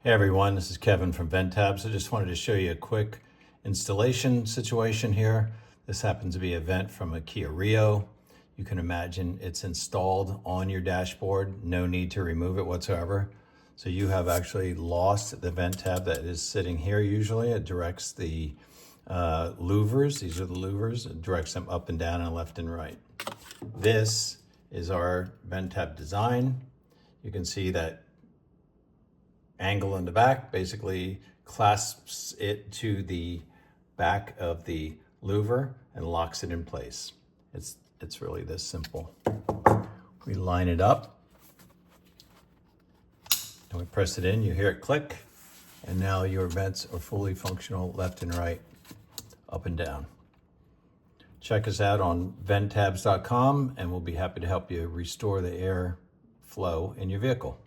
Hey everyone, this is Kevin from VentTabs. I just wanted to show you a quick installation situation here. This happens to be a vent from a Kia Rio. You can imagine it's installed on your dashboard, no need to remove it whatsoever. So you have actually lost the vent tab that is sitting here usually. It directs the louvers, these are the louvers, it directs them up and down and left and right. This is our vent tab design. You can see that angle in the back basically clasps it to the back of the louver and locks it in place. It's really this simple. We line it up and we press it in, you hear it click, and now your vents are fully functional left and right, up and down. Check us out on VentTabs.com and we'll be happy to help you restore the air flow in your vehicle.